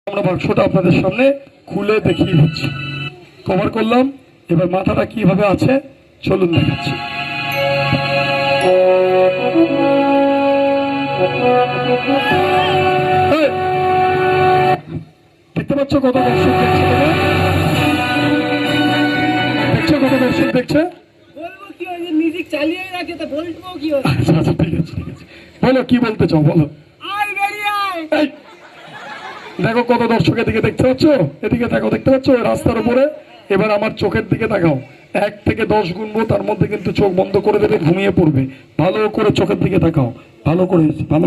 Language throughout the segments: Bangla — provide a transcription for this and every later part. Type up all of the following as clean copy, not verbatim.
আমরা বাক্সটা আপনাদের সামনে খুলে দেখিয়ে দিচ্ছি। কভার করলাম, এবার মাথাটা কিভাবে আছে চলুন দেখাচ্ছি। দেখতে পাচ্ছ কত দর্শক দেখছে? দেখছো কত দর্শক দেখছে? আচ্ছা আচ্ছা, ঠিক আছে ঠিক আছে, বলো কি বলতে চাও বলো। দেখো কত দর্শক এদিকে দেখতে পাচ্ছ, এদিকে দেখো, দেখতে পাচ্ছ রাস্তার উপরে। এবার আমার চোখের দিকে তাকাও, 1 থেকে 10 গুনবো, তার মধ্যে কিন্তু চোখ বন্ধ করে দেবে, ঘুমিয়ে পড়বে। ভালো করে চোখের দিকে তাকাও, ভালো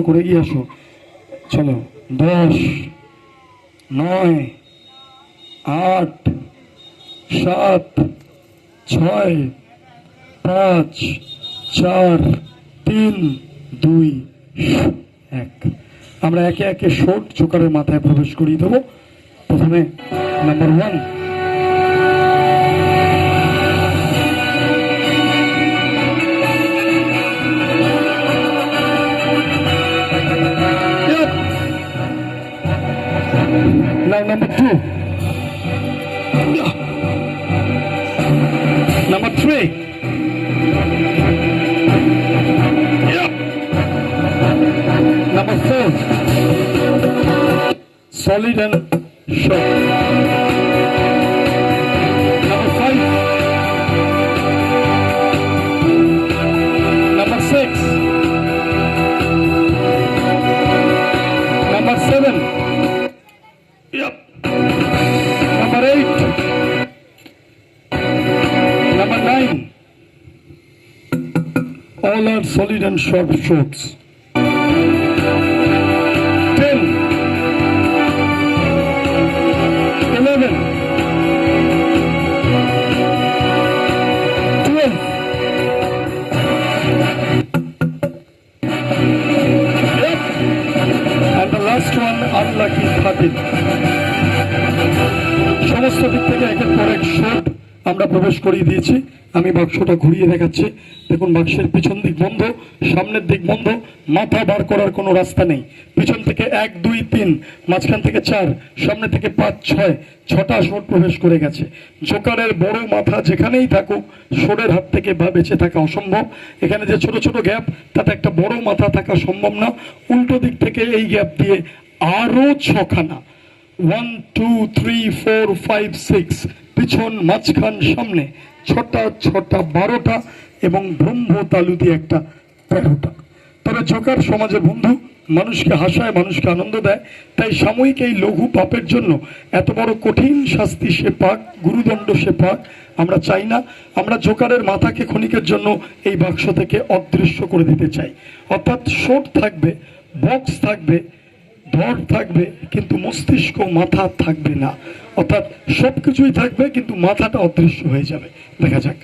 করে এগিয়ে আসো। চলো, 10, 9, 8, 7, 6, 5, 4, 3, 2, 1। আমরা একে একে শোট জোকারের মাথায় প্রবেশ করিয়ে দেবো। প্রথমে number 1, number 2, number 3, number 4, solid and short. Number 5, number 6, number 7, number 8, number 9. All are solid and short shorts. 10, 11, 12, and the last one, unlucky 13. সমস্ত দিক থেকে একের পর এক শর্ট আমরা প্রবেশ করিয়ে দিয়েছি। আমি বাক্সটা ঘুরিয়ে দেখাচ্ছি। দেখুন, বাক্সের পিছন দিক বন্ধ, সামনের দিক বন্ধ, মাথা বার করার কোনো রাস্তা নেই। পিছন থেকে 1, 2, 3, মাঝখান থেকে 4, সামনে থেকে 5, 6, 6টা শোট প্রবেশ করে গেছে। জোকারের বড় মাথা যেখানেই থাকুক, শোটের হাত থেকে বেঁচে থাকা অসম্ভব। এখানে যে ছোট ছোট গ্যাপ, তাতে একটা বড় মাথা থাকা সম্ভব না। উল্টো দিক থেকে এই গ্যাপ দিয়ে আরো 6খানা, 1, 2, 3, 4, 5, 6, পিছন, মাঝখান, সামনে 6টা 6টা 12টা এবং ব্রহ্ম তালু দিয়ে একটা 13টা। তবে জোকার সমাজের বন্ধু, মানুষকে হাসায়, মানুষকে আনন্দ দেয়। তাই সাময়িক এই লঘু পাপের জন্য এত বড় কঠিন শাস্তি সে পাক, গুরুদণ্ড সে পাক, আমরা চাই না। আমরা জোকারের মাথাকে ক্ষণিকের জন্য এই বাক্স থেকে অদৃশ্য করে দিতে চাই। অর্থাৎ শোট থাকবে, বক্স থাকবে, ধর থাকবে, কিন্তু মস্তিষ্ক, মাথা থাকবে না। অর্থাৎ সবকিছুই থাকবে, কিন্তু মাথাটা অদৃশ্য হয়ে যাবে। দেখা যাক।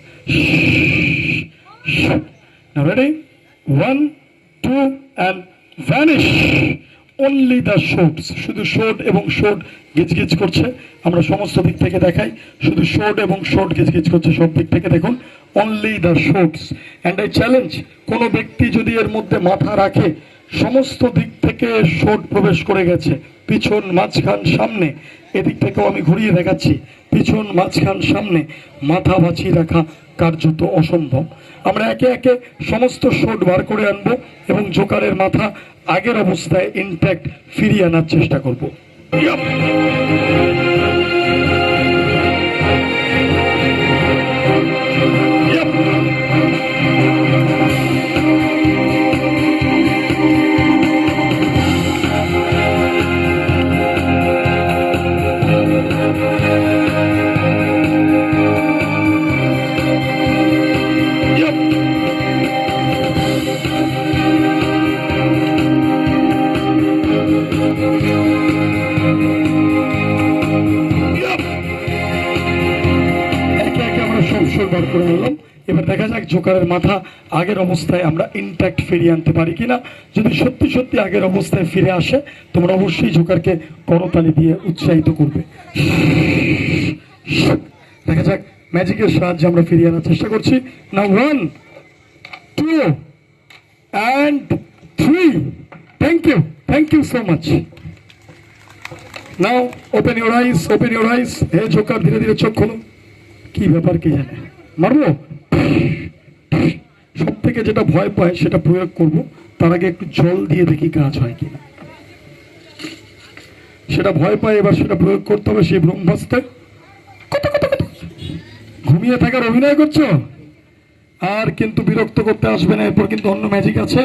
Now ready? 1, 2 and vanish. Only the shorts. শুধু শর্ট এবং শর্ট গিজগিজ করছে। আমরা সমস্ত দিক থেকে দেখাই, শুধু শর্ট এবং শর্ট গিজগিজ করছে সব দিক থেকে। দেখুন, only the shorts. And I challenge, কোনো ব্যক্তি যদি এর মধ্যে মাথা রাখে, সমস্ত দিক থেকে শোট প্রবেশ করে গেছে। পিছন, মাঝখান, সামনে, এদিক থেকেও আমি ঘুরিয়ে দেখাচ্ছি। পিছন, মাঝখান, সামনে মাথা বাঁচিয়ে রাখা কার্যত অসম্ভব। আমরা একে একে সমস্ত শোট বার করে আনবো এবং জোকারের মাথা আগের অবস্থায় ইনট্যাক্ট ফিরিয়ে আনার চেষ্টা করব। এবার দেখা যাক জোকারের মাথা আগের অবস্থায় আমরা ইনট্যাক্ট ফিরিয়ে আনতে পারি কিনা। যদি সত্যি সত্যি আগের অবস্থায় ফিরে আসে, তোমরা অবশ্যই জোকারকে করতালি দিয়ে উৎসাহিত করবে। দেখা যাক, ম্যাজিকের সাহায্যে আমরা ফিরিয়ে আনার চেষ্টা করছি। Now 1, 2 and 3. Thank you so much. Now open your eyes, open your eyes. হে জোকার, ধীরে ধীরে চোখ খোলো। কি ব্যাপার কে জানে, মারবো? সব থেকে যেটা ভয় পায় সেটা প্রয়োগ করব, তার আগে একটু জল দিয়ে দেখি কাজ হয় কিনা। সেটা ভয় পায়, এবার সেটা প্রয়োগ করতে হবে। সেই ব্রহ্মাস্ত্র ঘুমিয়ে থাকার অভিনয় করছো, আর কিন্তু বিরক্ত করতে আসবে না। এরপর কিন্তু অন্য ম্যাজিক আছে।